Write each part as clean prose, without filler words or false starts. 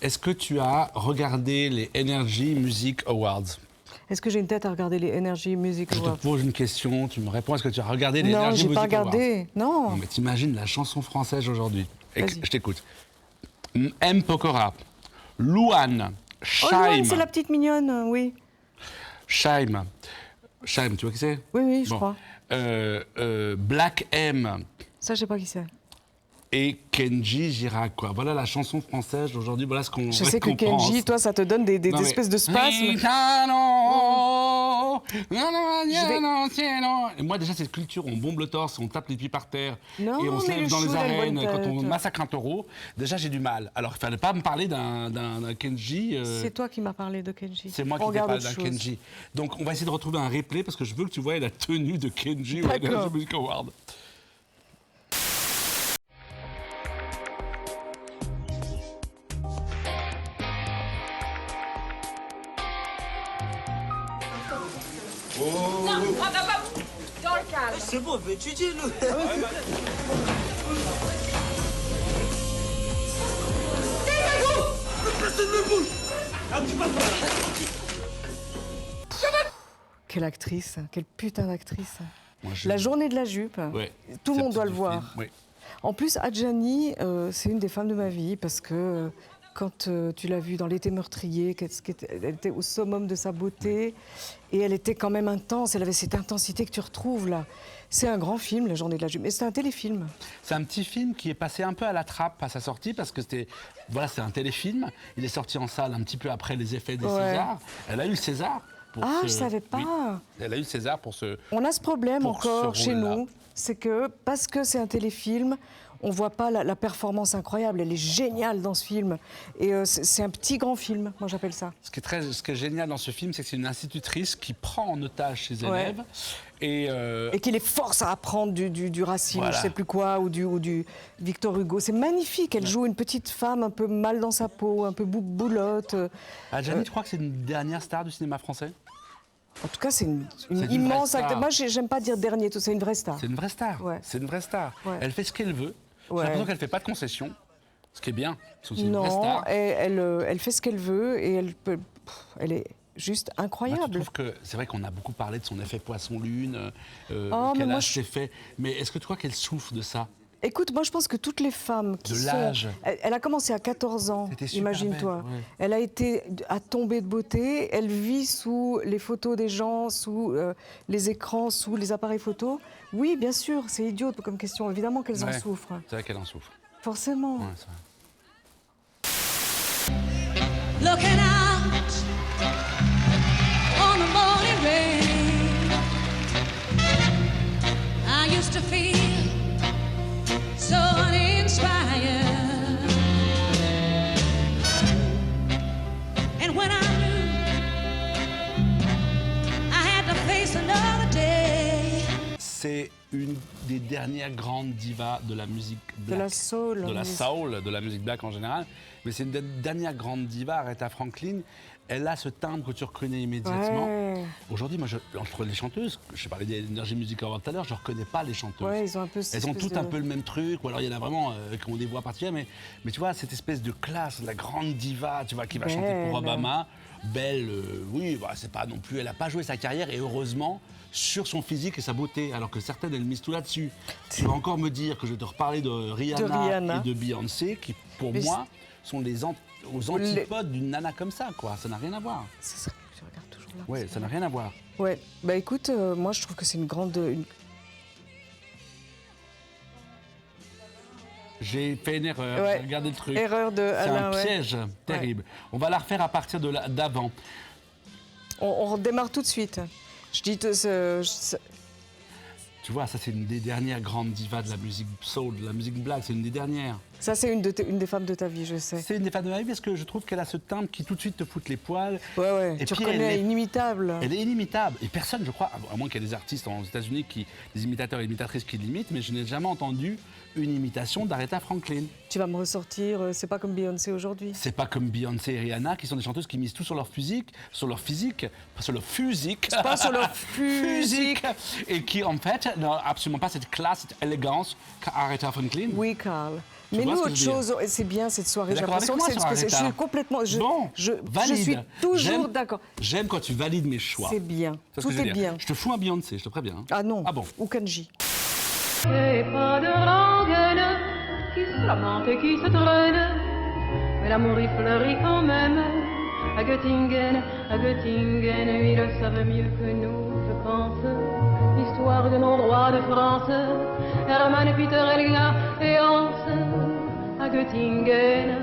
Est-ce que tu as regardé les Energy Music Awards? Est-ce que j'ai une tête à regarder les Energy Music Je te Awards? pose une question, tu me réponds. Est-ce que tu as regardé les Non, Energy j'ai Music pas Awards? regardé. Non. Non, mais t'imagines la chanson française aujourd'hui. Vas-y. Je t'écoute. M. Pokora, Louane, Oh, Louane, Shaim. c'est la petite mignonne, oui. Shaim. Shaim, tu vois qui c'est? Oui, oui, je Bon. crois. Black M. Ça, je sais pas qui c'est. Et Kenji Girac, quoi. Voilà la chanson française d'aujourd'hui, voilà ce qu'on Je sais que récompense. Kenji, toi, ça te donne des Non, mais- espèces de spasmes. Et moi, déjà, cette culture, on bombe le torse, on tape les pieds par terre, Non, et on se mais lève le dans les chou, il a une arènes bonne quand on tête. massacre un taureau. Déjà, j'ai du mal. Alors, il fallait pas me parler d'un Kenji. C'est toi qui m'as parlé de Kenji. C'est moi On qui t'ai regarde parlé d'un autre chose. Kenji. Donc, on va essayer de retrouver un replay parce que je veux que tu vois la tenue de Kenji au D'accord. Energy Music Award. Non, on va pas dans le calme. C'est bon, on peut étudier, nous. Quelle actrice, quelle putain d'actrice. Moi, je- La journée de la jupe, Ouais. tout le Cette monde doit le petite voir. fille, oui. En plus, Adjani, c'est une des femmes de ma vie parce que quand tu l'as vue dans L'été meurtrier, elle était au summum de sa beauté et elle était quand même intense. Elle avait cette intensité que tu retrouves là. C'est un grand film, La journée de la jupe. Mais c'est un téléfilm. C'est un petit film qui est passé un peu à la trappe à sa sortie parce que c'est un téléfilm. Il est sorti en salle un petit peu après les effets des Ouais. Césars. Elle a eu le César. Ah, je savais pas. Oui, elle a eu le César pour ce. On a ce problème Pour encore ce chez rôle-là. nous, c'est que parce que c'est un téléfilm, on voit pas la performance incroyable. Elle est géniale dans ce film. Et c'est un petit grand film, moi j'appelle ça. Ce qui est génial dans ce film, c'est que c'est une institutrice qui prend en otage ses Ouais. élèves et Et qui les force à apprendre du Racine, Voilà. je sais plus quoi, ou du Victor Hugo. C'est magnifique. Elle joue une petite femme un peu mal dans sa peau, un peu boulotte. Adjani, tu crois que c'est une dernière star du cinéma français? En tout cas, c'est une C'est une immense vraie star. actrice. Moi, j'aime pas dire dernier, tout c'est une vraie star. C'est une vraie star. Ouais. C'est une vraie star. Ouais. Elle fait ce qu'elle veut. J'ai Ouais. l'impression qu'elle fait pas de concessions, ce qui est bien. Parce que c'est une vraie Non, star. elle fait ce qu'elle veut et elle est juste Moi, tu incroyable. trouves que c'est vrai qu'on a beaucoup parlé de son effet poisson-lune, Oh, mais quel moi, âge c'est fait. Mais est-ce que tu crois qu'elle souffre de ça? Écoute, moi je pense que toutes les femmes qui De sont... l'âge. Elle a commencé à 14 ans, C'était super imagine-toi. belle, ouais. Elle a été à tomber de beauté, elle vit sous les photos des gens, sous les écrans, sous les appareils photos. Oui, bien sûr, c'est idiot comme question, évidemment qu'elles en Ouais. souffrent. C'est vrai qu'elle en souffre. Forcément. Ouais, c'est vrai. Looking out on the morning rain, I used to feel so uninspired. And when I knew I had to face another day. C'est une des dernières grandes divas de la musique black. la soul, De la musique. soul, de la musique black en général. Mais c'est une des dernières grandes divas, Aretha Franklin. Elle a ce timbre que tu reconnais immédiatement. Ouais. Aujourd'hui, moi, entre les chanteuses, je parlais des Energy Music Awards tout à l'heure, je ne reconnais pas les chanteuses. Ouais, ils ont un peu cette Elles ont espèce toutes de- un peu le même truc, ou alors il y en a vraiment qui ont des voix particulières, mais tu vois, cette espèce de classe, la grande diva, tu vois, qui va chanter pour Belle. Obama, belle, oui, bah, c'est pas non plus, elle n'a pas joué sa carrière, et heureusement, sur son physique et sa beauté, alors que certaines, elles misent tout là-dessus. Tu vas encore me dire que je vais te reparler de Rihanna. Et de Beyoncé, qui, pour Mais moi, sont aux antipodes d'une nana comme ça, quoi. Ça n'a rien à voir. Ça serait que je regarde toujours là. Ouais, ça n'a rien à voir. Ouais, bah écoute, moi je trouve que c'est une grande... J'ai fait une erreur, Ouais. j'ai regardé le truc. Erreur de C'est Alain, un ouais. piège terrible. On va la refaire à partir d'avant. On redémarre tout de suite. Je dis... Tu vois, ça c'est une des dernières grandes divas de la musique soul, de la musique black, c'est une des dernières. Ça, c'est une des femmes de ta vie, je sais. C'est une des femmes de ma vie parce que je trouve qu'elle a ce timbre qui tout de suite te fout les poils. Ouais. Et tu puis, reconnais, inimitable. Elle est inimitable. Et personne, je crois, à moins qu'il y ait des artistes aux États-Unis, des imitateurs et imitatrices qui l'imitent, mais je n'ai jamais entendu une imitation d'Aretha Franklin. Tu vas me ressortir, c'est pas comme Beyoncé aujourd'hui. C'est pas comme Beyoncé et Rihanna qui sont des chanteuses qui misent tout sur leur physique, pas sur leur physique, et qui en fait n'ont absolument pas cette classe, cette élégance qu'Aretha Franklin. Oui, Carl. Tu Mais vois nous, ce que autre je veux chose, et c'est bien cette soirée, T'es j'ai d'accord avec l'impression moi que sur je Aretha suis complètement... Bon, je valide. suis toujours d'accord. J'aime quand tu valides mes choix. C'est bien, C'est ce tout que je veux est dire. bien. Je te fous un Beyoncé, je te préviens. Hein. Ah non, Ah bon. ou Kanji. Et pas de rengaine qui se lamente et qui se traîne. Mais l'amour y fleurit quand même. À Göttingen, ils le savent mieux que nous, je pense. L'histoire de nos rois de France, Hermann, Peter, Helga et Hans. À Göttingen.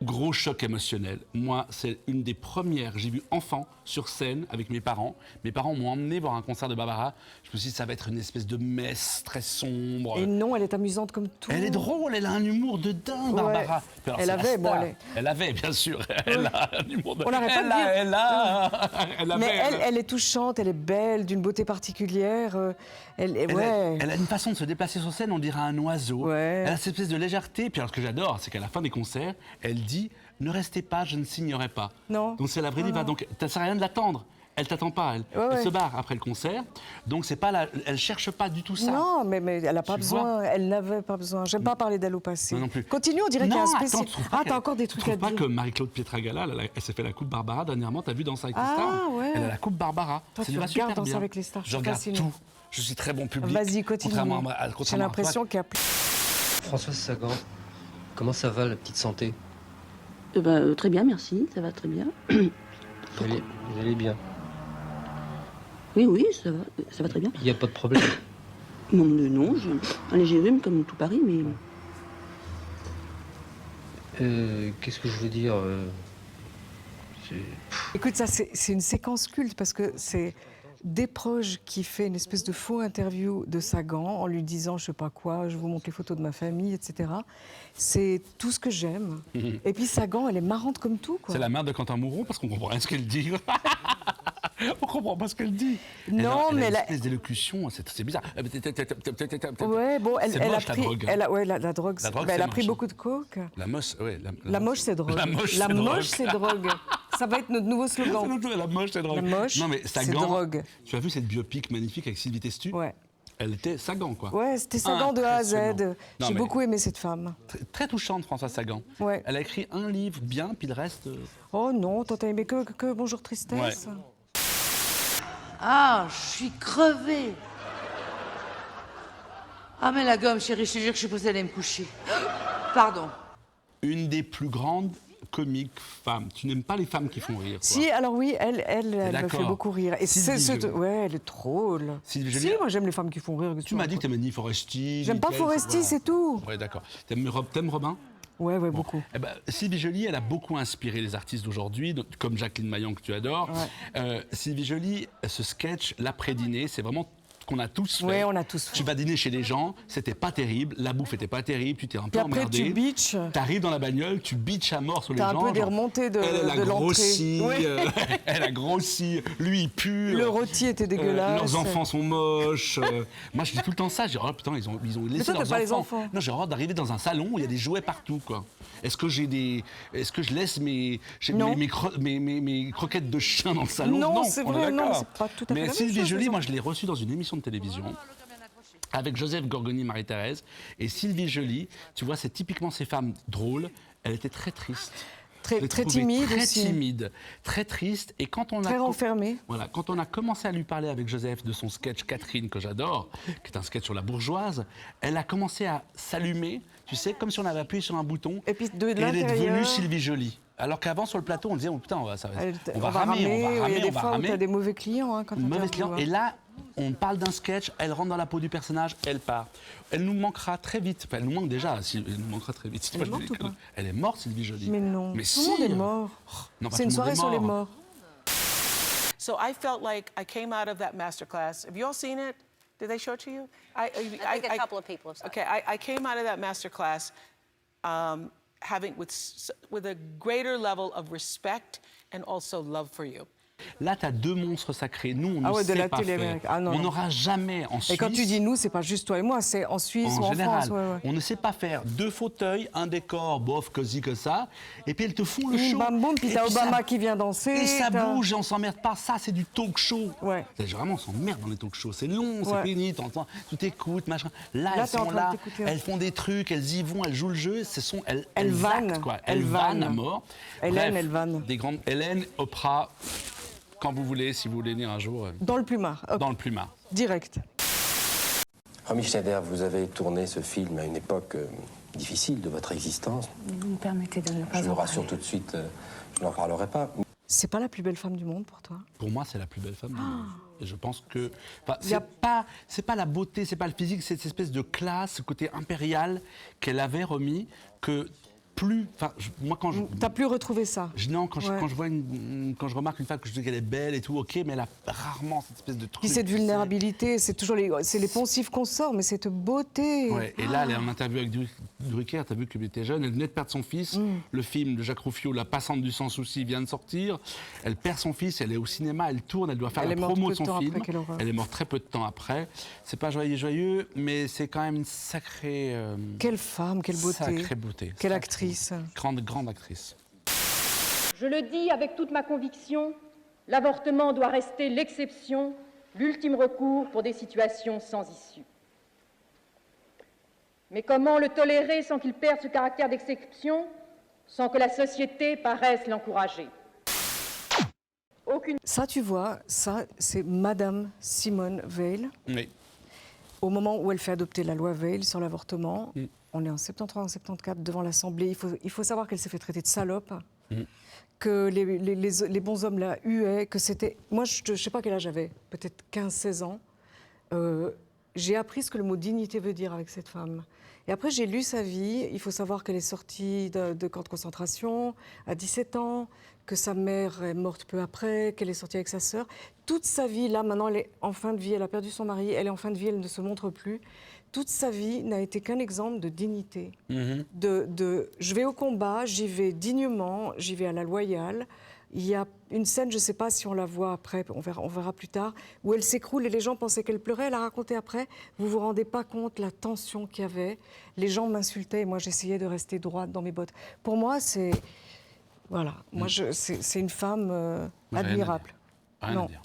Gros choc émotionnel. Moi, c'est une des premières. J'ai vu enfant sur scène avec mes parents. Mes parents m'ont emmené voir un concert de Barbara. Je me suis dit, ça va être une espèce de messe très sombre. Et non, elle est amusante comme tout. Elle est drôle, elle a un humour de dingue, Ouais. Barbara. Alors, Elle c'est avait, la star. bon, Elle avait, bien sûr. Elle a un humour de On n'arrête pas de dire. Elle avait. Mais elle est touchante, elle est belle, d'une beauté particulière. Elle a une façon de se déplacer sur scène, on dirait un oiseau. Ouais. Elle a cette espèce de légèreté. Puis alors, ce que j'adore, c'est qu'à la fin des concerts, elle dit « Ne restez pas, je ne signerai pas ». Non. Donc c'est la vraie diva. Donc ça ne sert à rien de l'attendre. Elle t'attend pas, elle. Ouais, Elle ouais. se barre après le concert. Donc c'est pas elle cherche pas du tout ça. Non, mais elle n'a pas Tu besoin. vois. Elle n'avait pas besoin. J'aime pas parler d'elle au passé. Moi non plus. Continue, on dirait qu'il y a un Non, spécial. attends, tu trouves pas T'as encore des trucs à Tu trouves dire. pas que Marie-Claude Pietragala, elle s'est fait la coupe Barbara dernièrement, t'as vu dans Cycling Ah, Star ouais. Elle a la coupe Barbara. Toi, Ça tu lui va regardes super Danse bien. avec les stars, je Je suis regarde fascinée. tout. Je suis très bon public. Vas-y, continue. Contrairement à J'ai contrairement à l'impression toi. qu'il y a plus. Françoise Sagan, comment ça va la petite santé? Très bien, merci, ça va très bien. Vous allez bien? Oui, ça va très bien. Il n'y a pas de problème? Non, j'ai un léger rhume comme tout Paris, mais... Qu'est-ce que je veux dire Écoute, ça, c'est une séquence culte parce que c'est Desproges qui fait une espèce de faux interview de Sagan en lui disant je sais pas quoi, je vous montre les photos de ma famille, etc. C'est tout ce que j'aime. Et puis Sagan, elle est marrante comme tout, quoi. C'est la mère de Quentin Mouron parce qu'on comprend rien ce qu'elle dit. On comprend pas ce qu'elle dit. Non, elle a mais une la- espèce d'élocution, c'est bizarre. Ouais, bon, C'est elle a moche, la pris, drogue. ouais, la drogue. La drogue, elle c'est a pris moche. beaucoup de coke. La moche, ouais. La moche, c'est drogue. La moche, La c'est moche, drogue. c'est drogue. Ça va être notre nouveau slogan. La moche, c'est drogue. La moche, non, mais c'est Sagan, drogue. Tu as vu cette biopic magnifique avec Sylvie Testu? Ouais. Elle était Sagan, quoi. Ouais, c'était Sagan de A à Z. Impressionnant. Non, J'ai mais beaucoup aimé cette femme. très touchante, Françoise Sagan. Ouais. Elle a écrit un livre bien, puis le reste... Oh non, toi t'as aimé que Bonjour Tristesse. Ouais. Ah, je suis crevée. Ah, mais la gomme, chérie, je te jure que je suis posée à aller me coucher. Pardon. Une des plus grandes comiques femmes. Tu n'aimes pas les femmes qui font rire, toi. Si, alors oui, elle me fait d'accord. beaucoup rire. Et Sylvie c'est Joly. ouais, elle est drôle. Sylvie Si, Joly. moi j'aime les femmes qui font rire. Tu m'as dit que t'aimais ni Foresti. J'aime ni pas Claes, Foresti, voilà. c'est tout. Ouais, d'accord. T'aimes Robin? Ouais, beaucoup. Eh ben, Sylvie Joly, elle a beaucoup inspiré les artistes d'aujourd'hui, comme Jacqueline Maillan que tu adores. Sylvie Joly, ce sketch, l'après-dîner, c'est vraiment qu'on a tous fait. Ouais, on a tous fait. Tu vas dîner chez les gens, c'était pas terrible, la bouffe était pas terrible, tu t'es un peu Puis après, emmerdé. tu bitches. T'arrives dans la bagnole, tu bitches à mort sur les T'as gens. un peu des genre, remontées de elle a l'entrée. grossi, Ouais. elle a grossi, lui il pue. Le rôti était dégueulasse. Leurs enfants sont moches. Moi, je dis tout le temps ça. Je dis, oh putain, ils ont laissé toi, t'as leurs pas les enfants. enfants. Non, j'ai horreur d'arriver dans un salon où il y a des jouets partout, quoi. Est-ce que je laisse mes Non. mes croquettes de chien dans le salon? Non, c'est on est vrai, non, d'accord. c'est pas tout à fait Mais la même Sylvie chose, Joly, les moi, je l'ai reçue dans une émission de télévision avec Joseph Gorgoni, Marie-Thérèse. Et Sylvie Joly, tu vois, c'est typiquement ces femmes drôles. Elle était très triste. Je l'ai Très trouvée timide très aussi. timide, très triste. Et quand on Très a renfermée. voilà, quand on a commencé à lui parler avec Joseph de son sketch Catherine, que j'adore, qui est un sketch sur la bourgeoise, elle a commencé à s'allumer, tu sais, comme si on avait appuyé sur un bouton. Et puis de et elle est l'intérieur- devenue Sylvie Joly. Alors qu'avant, sur le plateau, on disait, oh putain, on va ramer, On va ramer. Il y a des on va fois où ramer. t'as des mauvais clients hein, quand Mauvais t'interviews, client. hein. Et là, on parle d'un sketch, elle rentre dans la peau du personnage, elle part. Elle nous manquera très vite. Enfin, elle nous manque déjà, elle nous manquera très vite. Elle est morte ou pas? Elle est morte, Sylvie Joly. Mais non, Mais tout si. le monde est mort. Non, pas C'est une tout le monde soirée est sur les mort. morts. So I felt like I came out of that masterclass. Have you all seen it? Did they show it to you? I think a couple of people have seen Okay, I came out of that masterclass having with a greater level of respect and also love for you. Là, tu as deux monstres sacrés. Nous, on Ah ne ouais, de sait la pas télé faire. américaine. Ah non, on non. n'aura jamais en Suisse... Et quand tu dis nous, c'est pas juste toi et moi, c'est en Suisse ou en général, France. Ouais, ouais. on ne sait pas faire deux fauteuils, un décor, bof, cosy que ça, et puis elles te font le show. Bam, boum, puis Et t'as Obama ça- qui vient danser. Et ça t'as- bouge et on s'emmerde pas. Ça, c'est du talk show. Ouais. Vraiment, on s'emmerde dans les talk shows. C'est long, c'est Ouais. pénible, t'entends, tu t'écoutes, machin. Là, Là, elles t'es en sont train là, de t'écouter. elles font des trucs, elles y vont, elles jouent le jeu. Elles Elles vannent. actent, quoi. Elles Elles vannent à vannent. mort. Hélène, Bref, elles vannent. Des grandes... Hélène, Oprah, quand vous voulez, si vous voulez venir un jour, Dans le plumard. Hop, dans le plumard. direct. Romy Schneider, vous avez tourné ce film à une époque difficile de votre existence. Vous me permettez de ne pas Je vous en rassure parler. tout de suite, je n'en parlerai pas. C'est pas la plus belle femme du monde pour toi? Pour moi, c'est la plus belle femme du monde. Et je pense que... Y a- c'est pas la beauté, c'est pas le physique, c'est cette espèce de classe, ce côté impérial qu'elle avait remis, que plus... Enfin, moi, quand je... T'as plus retrouvé ça? Non, quand, Ouais. quand je remarque une femme, que je dis qu'elle est belle et tout, ok, mais elle a rarement cette espèce de truc. Puis cette vulnérabilité, c'est toujours c'est les poncifs qu'on sort, mais cette beauté. Ouais, et là, elle est en interview avec Drucker, t'as vu qu'elle était jeune, elle venait de perdre son fils. Le film de Jacques Rouffio, La Passante du Sans Souci, vient de sortir. Elle perd son fils, elle est au cinéma, elle tourne, elle doit faire Elle la est morte promo peu de de son temps film. après, quelle horreur. Elle est morte très peu de temps après. C'est pas joyeux, mais c'est quand même une sacrée... Quelle femme, quelle beauté. Sacrée beauté. Quelle Sacrée actrice. beauté. Grande actrice. Je le dis avec toute ma conviction, l'avortement doit rester l'exception, l'ultime recours pour des situations sans issue. Mais comment le tolérer sans qu'il perde ce caractère d'exception, sans que la société paraisse l'encourager? Aucune... Ça, tu vois, ça, c'est Madame Simone Veil. Oui. Au moment où elle fait adopter la loi Veil sur l'avortement, on est en 73, en 74, devant l'Assemblée. Il faut savoir qu'elle s'est fait traiter de salope, que les bons hommes la huaient, que c'était... Moi, je ne sais pas quel âge j'avais, peut-être 15-16 ans. J'ai appris ce que le mot dignité veut dire avec cette femme. Et après, j'ai lu sa vie. Il faut savoir qu'elle est sortie de camp de concentration à 17 ans, que sa mère est morte peu après, qu'elle est sortie avec sa sœur. Toute sa vie, là, maintenant, elle est en fin de vie. Elle a perdu son mari, elle est en fin de vie, elle ne se montre plus. Toute sa vie n'a été qu'un exemple de dignité. Je vais au combat, j'y vais dignement, j'y vais à la loyale. Il y a une scène, je ne sais pas si on la voit après, on verra plus tard, où elle s'écroule et les gens pensaient qu'elle pleurait. Elle a raconté après, vous ne vous rendez pas compte la tension qu'il y avait. Les gens m'insultaient et moi j'essayais de rester droite dans mes bottes. Pour moi, c'est... Voilà, moi c'est une femme admirable. Rien à Non. dire.